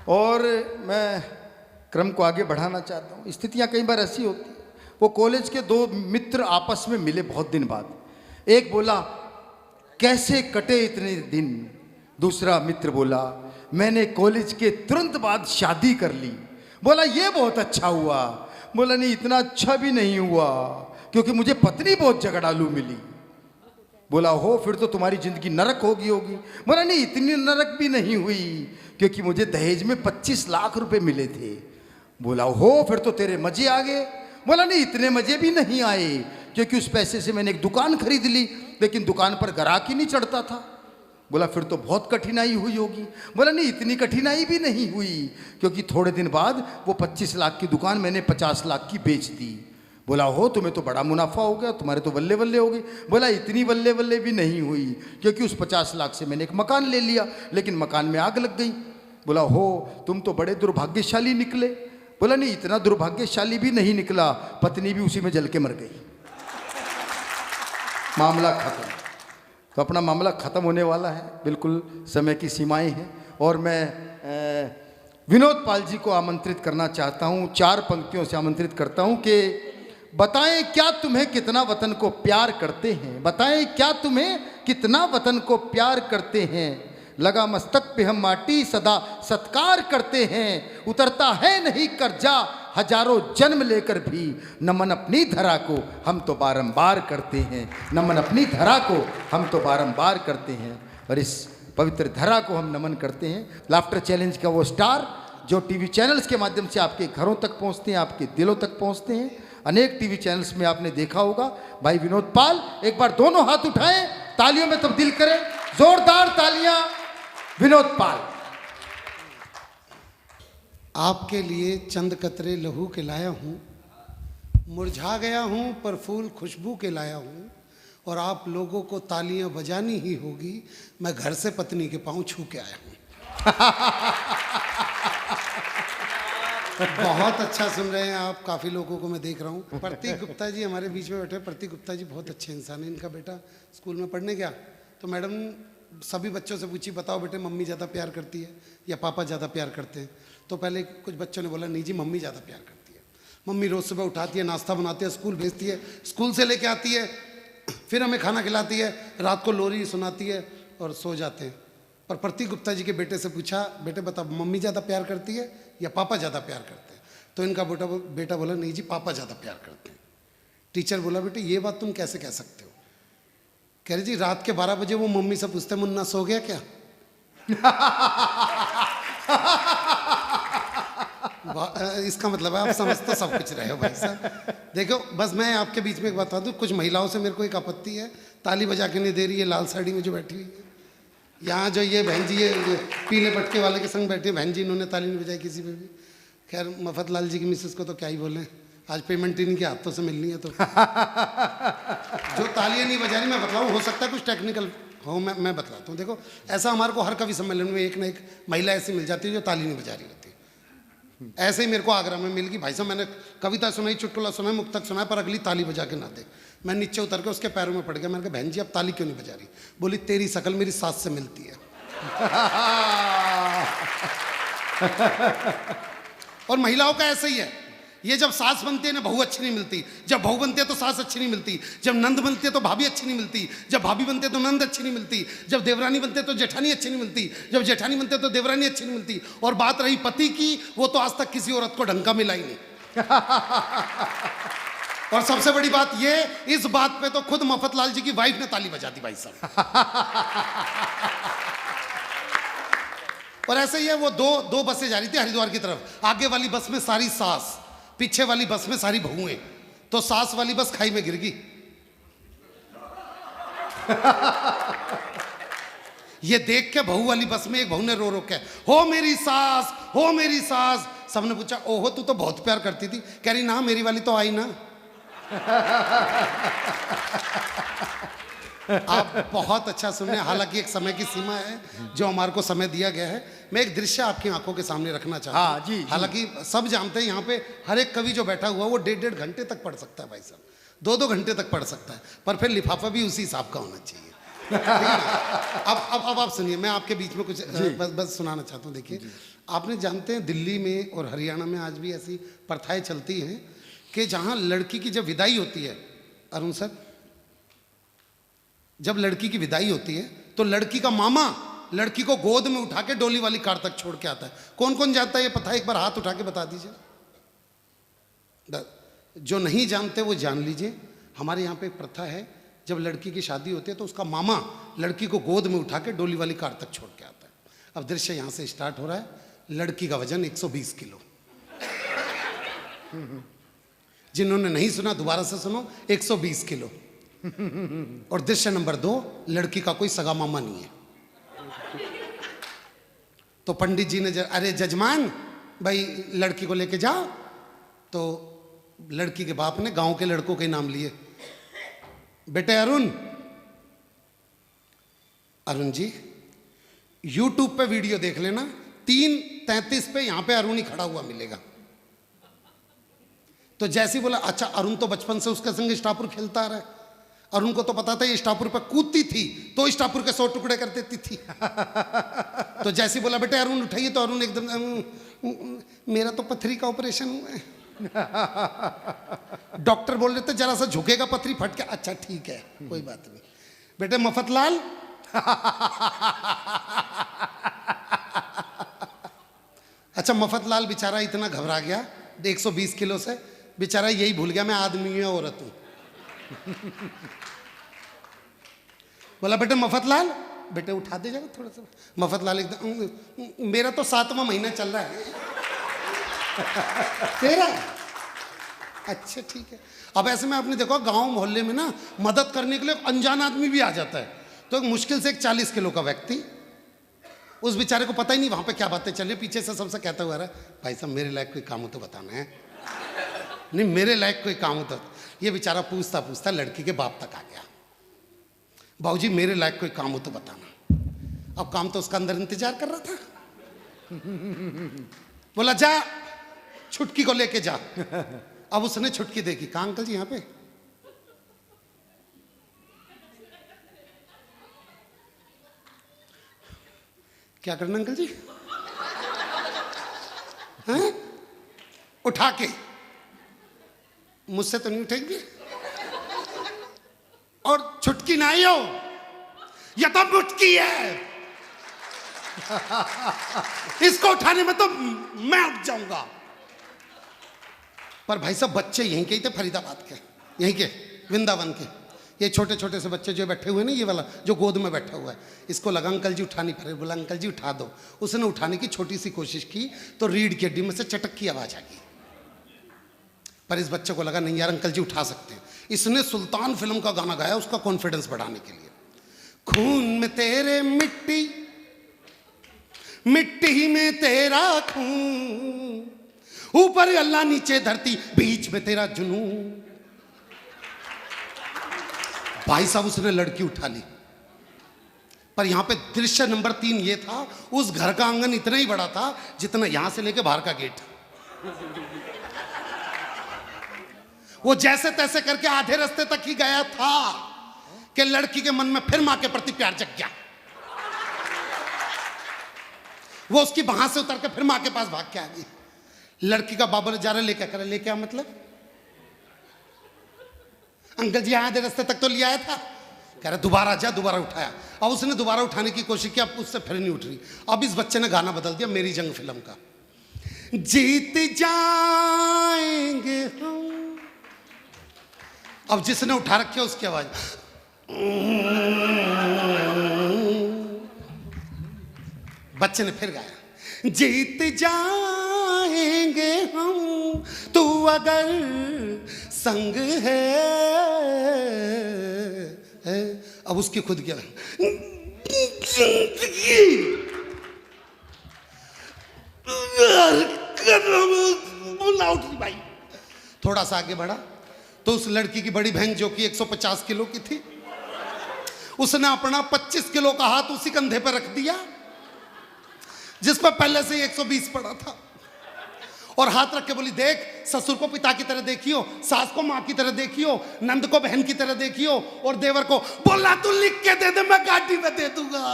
और मैं क्रम को आगे बढ़ाना चाहता हूँ। स्थितियाँ कई बार ऐसी होती हैं। वो कॉलेज के दो मित्र आपस में मिले बहुत दिन बाद। एक बोला कैसे कटे इतने दिन, दूसरा मित्र बोला मैंने कॉलेज के तुरंत बाद शादी कर ली। बोला ये बहुत अच्छा हुआ। बोला नहीं इतना अच्छा भी नहीं हुआ क्योंकि मुझे पत्नी बहुत झगड़ालू मिली। बोला हो फिर तो तुम्हारी जिंदगी नरक होगी। बोला नहीं इतनी नरक भी नहीं हुई क्योंकि मुझे दहेज में 25 लाख रुपए मिले थे। बोला हो फिर तो तेरे मजे आ गए। बोला नहीं इतने मजे भी नहीं आए क्योंकि उस पैसे से मैंने एक दुकान खरीद ली, लेकिन दुकान पर ग्राहक ही नहीं चढ़ता था। बोला फिर तो बहुत कठिनाई हुई होगी। बोला नहीं इतनी कठिनाई भी नहीं हुई क्योंकि थोड़े दिन बाद वो 25 लाख की दुकान मैंने 50 लाख की बेच दी। बोला हो तुम्हें तो बड़ा मुनाफा हो गया, तुम्हारे तो बल्ले बल्ले हो गई। बोला इतनी बल्ले बल्ले भी नहीं हुई क्योंकि उस 50 लाख से मैंने एक मकान ले लिया, लेकिन मकान में आग लग गई। बोला हो तुम तो बड़े दुर्भाग्यशाली निकले। बोला नहीं इतना दुर्भाग्यशाली भी नहीं निकला, पत्नी भी उसी में जल के मर गई। मामला खत्म। तो अपना मामला खत्म होने वाला है, बिल्कुल समय की सीमाएं हैं। और मैं विनोद पाल जी को आमंत्रित करना चाहता हूं, 4 पंक्तियों से आमंत्रित करता हूं कि बताएं क्या तुम्हें कितना वतन को प्यार करते हैं, बताएं क्या तुम्हें कितना वतन को प्यार करते हैं। लगा मस्तक पे हम माटी सदा सत्कार करते हैं, उतरता है नहीं कर्जा हजारों जन्म लेकर भी, नमन अपनी धरा को हम तो बारंबार करते हैं, नमन अपनी धरा को हम तो बारंबार करते हैं। और इस पवित्र धरा को हम नमन करते हैं। लाफ्टर चैलेंज का वो स्टार जो टीवी चैनल्स के माध्यम से आपके घरों तक पहुंचते हैं, आपके दिलों तक पहुंचते हैं। अनेक टीवी चैनल्स में आपने देखा होगा। भाई विनोद पाल, एक बार दोनों हाथ उठाएं, तालियों में तब्दील करें, जोरदार तालियां विनोद पाल। आपके लिए चंद कतरे लहू के लाया हूँ, मुरझा गया हूँ पर फूल खुशबू के लाया हूँ, और आप लोगों को तालियां बजानी ही होगी। मैं घर से पत्नी के पाँव छू के आया हूँ। बहुत अच्छा सुन रहे हैं आप, काफ़ी लोगों को मैं देख रहा हूँ। प्रतीक गुप्ता जी हमारे बीच में बैठे। प्रतीक गुप्ता जी बहुत अच्छे इंसान हैं। इनका बेटा स्कूल में पढ़ने गया तो मैडम सभी बच्चों से पूछी बताओ बेटे मम्मी ज़्यादा प्यार करती है या पापा ज़्यादा प्यार करते हैं। तो पहले कुछ बच्चों ने बोला नहीं जी मम्मी ज़्यादा प्यार करती है। मम्मी रोज़ सुबह उठाती है, नाश्ता बनाती है, स्कूल भेजती है, स्कूल से लेके आती है, फिर हमें खाना खिलाती है, रात को लोरी सुनाती है और सो जाते हैं। पर प्रतीक गुप्ता जी के बेटे से पूछा बेटे बता मम्मी ज़्यादा प्यार करती है या पापा ज़्यादा प्यार करते हैं। तो इनका बेटा बोला नहीं जी पापा ज़्यादा प्यार करते हैं। टीचर बोला बेटे ये बात तुम कैसे कह सकते हो। कह रही जी रात के 12 बजे वो मम्मी से पूछते मुन्ना सो गया क्या। इसका मतलब है आप समझते सब कुछ रहे हो भाई साहब। देखो बस मैं आपके बीच में एक बता दूं, कुछ महिलाओं से मेरे को एक आपत्ति है, ताली बजा के नहीं दे रही है लाल साड़ी में जो बैठी हुई है। यहाँ जो ये बहन जी ये पीले पटके वाले के संग बैठी है बहन जी, इन्होंने ताली नहीं बजाई किसी पे भी। खैर मफत लाल जी की मिसेस को तो क्या ही बोलें, आज पेमेंट ही इनके हाथों से मिलनी है। तो जो तालियां नहीं बजा रही मैं बतलाऊँ, हो सकता है कुछ टेक्निकल हो, मैं बतलाता हूँ। देखो ऐसा हमारे को हर कवि सम्मेलन में एक ना एक महिला ऐसी मिल जाती है जो ताली नहीं बजा रही होती। ऐसे ही मेरे को आगरा में मिल गई। भाई साहब मैंने कविता सुनाई, चुटकुला सुनाई, मुक्तक सुनाया, पर अगली ताली बजा के ना दे। मैं नीचे उतर के उसके पैरों में पड़ गया। मैंने कहा बहन जी आप ताली क्यों नहीं बजा रही। बोली तेरी शकल मेरी सास से मिलती है। और महिलाओं का ऐसा ही है, ये जब सास बनती है ना बहू अच्छी नहीं मिलती, जब बहू बनती है तो सास अच्छी नहीं मिलती, जब नंद बनती है तो भाभी अच्छी नहीं मिलती, जब भाभी बनते तो नंद अच्छी नहीं मिलती, जब देवरानी बनते तो जेठानी अच्छी नहीं मिलती, जब जेठानी बनते तो देवरानी अच्छी नहीं मिलती। और बात रही पति की, वो तो आज तक किसी औरत को ढंग का मिला ही नहीं। और सबसे बड़ी बात ये, इस बात पे तो खुद मफतलाल जी की वाइफ ने ताली बजा दी भाई साहब। और ऐसे ही है, वो दो बसें जा रही थी हरिद्वार की तरफ। आगे वाली बस में सारी सास, पीछे वाली बस में सारी बहुएं। तो सास वाली बस खाई में गिर गई। ये देख के बहू वाली बस में एक बहू ने रो रो के हो मेरी सास, हो मेरी सास। सबने पूछा ओहो तू तो बहुत प्यार करती थी। कह रही ना मेरी वाली तो आई ना। आप बहुत अच्छा सुने। हालांकि एक समय की सीमा है जो हमारे को समय दिया गया है। मैं एक दृश्य आपकी आंखों के सामने रखना चाहता हूँ। हाँ, जी। हालांकि सब जानते हैं यहाँ पे हर एक कवि जो बैठा हुआ वो 1.5 घंटे तक पढ़ सकता है भाई साहब, 2-2 घंटे तक पढ़ सकता है, पर फिर लिफाफा भी उसी हिसाब का होना चाहिए। अब आप सुनिए, मैं आपके बीच में कुछ बस सुनाना चाहता हूँ। देखिए आपने जानते हैं दिल्ली में और हरियाणा में आज भी ऐसी प्रथाएं चलती हैं कि जहां लड़की की जब विदाई होती है, अरुण सर, जब लड़की की विदाई होती है तो लड़की का मामा लड़की को गोद में उठा के डोली वाली कार तक छोड़ के आता है। कौन कौन जानता है ये पता है? एक बार हाथ उठा के बता दीजिए। जो नहीं जानते वो जान लीजिए। हमारे यहाँ पे एक प्रथा है, जब लड़की की शादी होती है तो उसका मामा लड़की को गोद में उठा के डोली वाली कार तक छोड़ के आता है। अब दृश्य यहाँ से स्टार्ट हो रहा है। लड़की का वजन 120 किलो। जिन्होंने नहीं सुना दोबारा से सुनो, 120 किलो। और दृश्य नंबर 2, लड़की का कोई सगा मामा नहीं है। तो पंडित जी ने अरे जजमान भाई लड़की को लेके जाओ। तो लड़की के बाप ने गांव के लड़कों के नाम लिए। बेटे अरुण, अरुण जी YouTube पे वीडियो देख लेना, 3:33 पे यहां पे अरुण ही खड़ा हुआ मिलेगा। तो जैसे ही बोला, अच्छा अरुण तो बचपन से उसके संग स्टापुर खेलता आ रहा है, अरुण को तो पता था ये स्टापुर पे कूदती थी तो स्टापुर के 100 टुकड़े कर देती थी। तो जैसे ही बोला बेटे अरुण उठाइए, तो अरुण एकदम मेरा तो पथरी का ऑपरेशन हुआ है। डॉक्टर बोल रहे थे जरा सा झुकेगा पथरी फट के। अच्छा ठीक है कोई बात नहीं। बेटे मफतलाल अच्छा मफतलाल बेचारा इतना घबरा गया 120 किलो से, बेचारा यही भूल गया मैं आदमी या औरत हूं। बोला बेटे मफतलाल, बेटे उठा दे जाएगा थोड़ा सा। मफतलाल एकदम, मेरा तो 7वां महीना चल रहा है। तेरा? अच्छा ठीक है। अब ऐसे में आपने देखो गांव मोहल्ले में ना मदद करने के लिए अनजान आदमी भी आ जाता है। तो एक मुश्किल से एक 40 किलो का व्यक्ति, उस बेचारे को पता ही नहीं वहां पे क्या बातें चल रही, पीछे से सबसे कहता हुआ रहा, भाई साहब मेरे लायक कोई काम हो तो बताना है। नहीं मेरे लायक कोई काम हो तो। ये बेचारा पूछता पूछता लड़की के बाप तक आ गया, बाबूजी मेरे लायक कोई काम हो तो बताना। अब काम तो उसका अंदर इंतजार कर रहा था। बोला जा छुटकी को लेके जा। अब उसने छुटकी देखी, कहा अंकल जी यहाँ पे? क्या करना अंकल जी? हैं? उठा के? मुझसे तो नहीं उठेंगे। और छुटकी नहीं हो, यह तो मुटकी है। इसको उठाने में तो मैं उठ जाऊंगा। पर भाई साहब बच्चे यहीं के ही थे, फरीदाबाद के, यहीं के वृंदावन के। ये छोटे छोटे से बच्चे जो बैठे हुए ना, ये वाला जो गोद में बैठा हुआ है, इसको लगा अंकल जी उठा नहीं पा रहे। बोला अंकल जी उठा दो। उसने उठाने की छोटी सी कोशिश की तो रीढ़ की हड्डी में से चटक की आवाज आ गई। पर इस बच्चे को लगा नहीं यार अंकल जी उठा सकते हैं। इसने सुल्तान फिल्म का गाना गाया उसका कॉन्फिडेंस बढ़ाने के लिए। खून में तेरे मिट्टी, मिट्टी में तेरा खून, ऊपर अल्लाह नीचे धरती, बीच में तेरा जुनून। भाई साहब उसने लड़की उठा ली। पर यहां पे दृश्य नंबर 3 ये था, उस घर का आंगन इतना ही बड़ा था जितना यहां से लेके बाहर का गेट। वो जैसे तैसे करके आधे रास्ते तक ही गया था कि लड़की के मन में फिर मां के प्रति प्यार जग गया। वो उसकी वहां से उतर के फिर मां के पास भाग के आ गई। लड़की का बाबा जा रहा लेके करे, लेके आ मतलब अंकल जी आधे रास्ते तक तो ले आया था। कह रहा दोबारा जा, दोबारा उठाया। अब उसने दोबारा उठाने की कोशिश की, अब उससे फिर नहीं उठ रही। अब इस बच्चे ने गाना बदल दिया मेरी जंग फिल्म का, जीत जाएंगे हम। अब जिसने उठा रखी है उसकी आवाज, बच्चे ने फिर गाया, जीत जाएंगे हम तू अगर संग है। अब उसकी खुद क्या भाई। थोड़ा सा आगे बढ़ा तो उस लड़की की बड़ी बहन जो कि 150 किलो की थी, उसने अपना 25 किलो का हाथ उसी कंधे पर रख दिया जिस पर पहले से 120 पड़ा था, और हाथ रख के बोली देख, ससुर को पिता की तरह देखियो, सास को मां की तरह देखियो, नंद को बहन की तरह देखियो, और देवर को बोला तू लिख के दे दे मैं गाड़ी में दे दूंगा।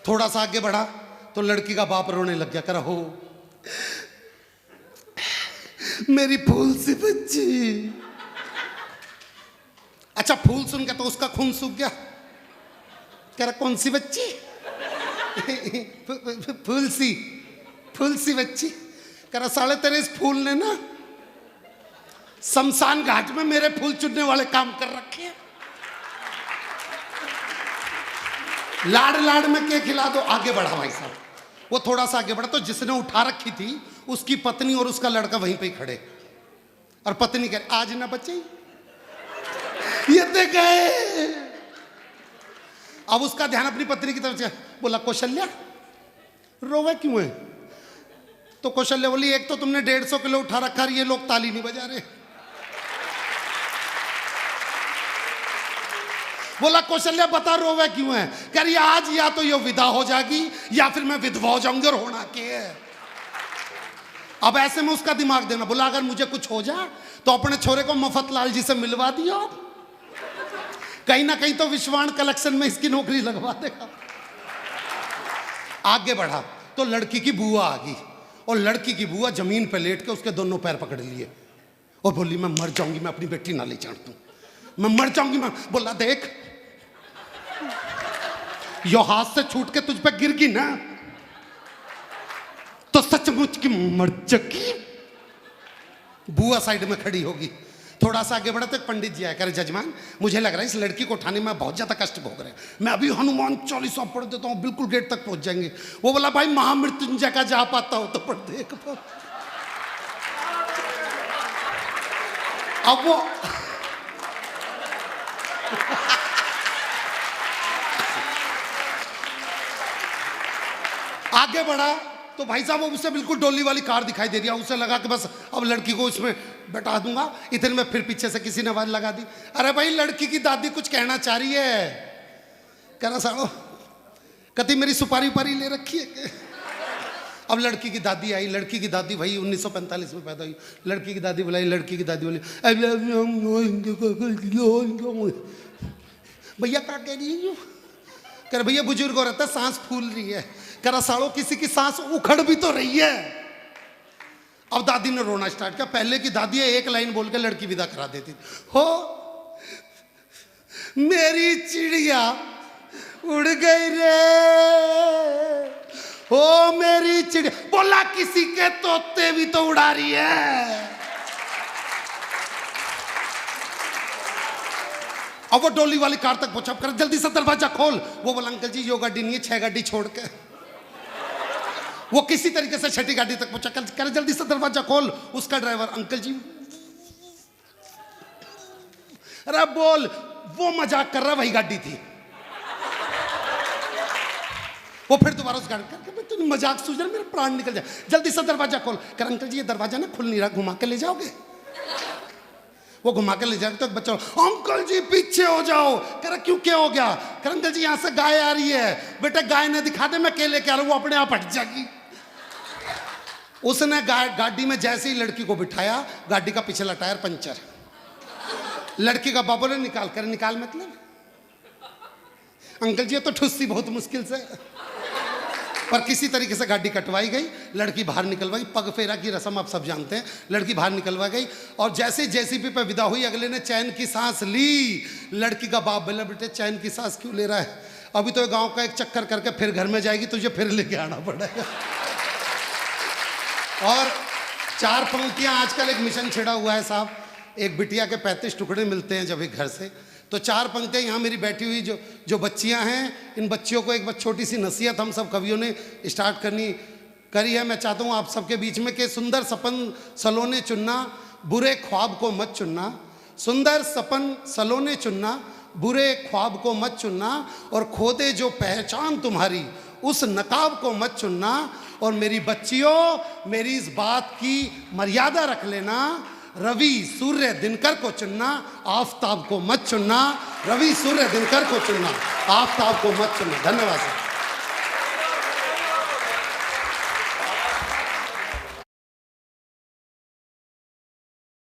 थोड़ा सा आगे बढ़ा तो लड़की का बाप रोने लग गया, कर हो मेरी फूल सी बच्ची। अच्छा, फूल सुन के तो उसका खून सूख गया। कह रहा कौन सी बच्ची? फूल सी बच्ची। कह रहा साले तेरे इस फूल ने ना शमशान घाट में मेरे फूल चुनने वाले काम कर रखे हैं। लाड़ लाड़ में के खिला दो। आगे बढ़ा भाई साहब, वो थोड़ा सा आगे बढ़ा तो जिसने उठा रखी थी उसकी पत्नी और उसका लड़का वहीं पे ही खड़े, और पत्नी कह रही आज ना बच्चे ये ते गए। अब उसका ध्यान अपनी पत्नी की तरफ से, बोला कौशल्या रोवे क्यों है? तो कौशल्या बोली एक तो तुमने 150 किलो उठा रखा, ये लोग ताली नहीं बजा रहे। बोला कौशल्या बता रोवे क्यों है? कह रही आज या तो ये विदा हो जाएगी या फिर मैं विधवा हो जाऊंगी और होना के है। अब ऐसे में उसका दिमाग देना। बोला अगर मुझे कुछ हो जाए तो अपने छोरे को मफतलाल जी से मिलवा दियो, कहीं ना कहीं तो विश्वाण कलेक्शन में इसकी नौकरी लगवा देगा। आगे बढ़ा तो लड़की की बुआ आ गई, और लड़की की बुआ जमीन पे लेट के उसके दोनों पैर पकड़ लिए और बोली मैं मर जाऊंगी, मैं अपनी बेटी ना ले जाऊं, मैं मर जाऊंगी। मैं बोला देख यो हाथ से छूट के तुझ पे गिर गई ना तो सचमुच की मर चुकी। बुआ साइड में खड़ी होगी। थोड़ा सा आगे बढ़ा तो एक पंडित जी आया, कह रहे जजमान मुझे लग रहा है इस लड़की को उठाने में बहुत ज्यादा कष्ट भोग रहे हैं, मैं अभी हनुमान चालीसा पढ़ देता हूँ, बिल्कुल गेट तक पहुंच जाएंगे। वो बोला भाई महामृत्युंजय का जा पाता हो तो पढ़ दे। अब वो आगे बढ़ा तो भाई साहब उसे बिल्कुल डोली वाली कार दिखाई दे रही है। उसे लगा कि बस अब लड़की को इसमें बैठा दूंगा। इतने में फिर पीछे से किसी ने आवाज लगा दी, अरे भाई लड़की की दादी कुछ कहना चाह रही है। कह रहा सालो कति मेरी सुपारी उपारी ले रखी है। अब लड़की की दादी आई। लड़की की दादी भाई 1945 में पैदा हुई। लड़की की दादी बुलाई, लड़की की दादी बोली भैया क्या कह रही है? कह रहे भैया बुजुर्ग हो रहता है, सांस फूल रही है। कह रहा सालो किसी की सांस उखड़ भी तो रही है। अब दादी ने रोना स्टार्ट किया। पहले की दादी एक लाइन बोल के लड़की विदा करा देती, हो मेरी चिड़िया उड़ गई रे, हो मेरी चिड़िया। बोला किसी के तोते भी तो उड़ा रही है। अब वो डोली वाली कार तक पहुंचा, कर जल्दी से दरवाजा खोल। वो बोला अंकल जी यो गाड़ी नहीं है, 6 गाड़ी छोड़ के। वो किसी तरीके से 6ठी गाड़ी तक पहुंचा, कर जल्दी से दरवाजा खोल। उसका ड्राइवर अंकल जी, अरे बोल, वो मजाक कर रहा, वही गाड़ी थी। वो फिर दोबारा उस गाड़ी कर, तू मजाक सूझ रहा, मेरे प्राण निकल जाए, जल्दी से दरवाजा खोल। कर अंकल जी ये दरवाजा ना खुल नहीं रहा, घुमा के ले जाओगे? वो घुमा के ले जाए तो बच्चा, अंकल जी पीछे हो जाओ। कह क्यों क्या हो गया? कह अंकल जी यहाँ से गाय आ रही है। बेटा गाय ने दिखा दे, मैं केले के आ रहा हूँ, वो अपने आप हट जाएगी। उसने गाड़ी में जैसे ही लड़की को बिठाया, गाड़ी का पिछला टायर पंचर। लड़की का बाबू ने निकाल कर, निकाल मतलब अंकल जी ये तो ठुस्सी बहुत मुश्किल से, पर किसी तरीके से गाड़ी कटवाई गई। लड़की बाहर निकलवाई, पग फेरा की रस्म आप सब जानते हैं। लड़की बाहर निकलवा गई और जैसे जेसीबी पे विदा हुई, अगले ने चैन की सांस ली। लड़की का बाप बोला बेटे चैन की सांस क्यों ले रहा है? अभी तो गांव का एक चक्कर करके फिर घर में जाएगी, तुझे फिर लेके आना पड़ेगा। और 4 पंक्तियां, आजकल एक मिशन छिड़ा हुआ है साहब, एक बिटिया के 35 टुकड़े मिलते हैं जब एक घर से, तो 4 पंक्तियां यहाँ मेरी बैठी हुई जो बच्चियां हैं, इन बच्चियों को एक छोटी सी नसीहत हम सब कवियों ने स्टार्ट करी है। मैं चाहता हूँ आप सबके बीच में कि सुंदर सपन सलोने चुनना, बुरे ख्वाब को मत चुनना। सुंदर सपन सलोने चुनना, बुरे ख्वाब को मत चुनना, और खो दे जो पहचान तुम्हारी उस नकाब को मत चुनना। और मेरी बच्चियों, मेरी इस बात की मर्यादा रख लेना, रवि सूर्य दिनकर को चुनना, आफताब को मत चुनना। रवि सूर्य दिनकर को चुनना, आफताब को मत चुनना। धन्यवाद सर।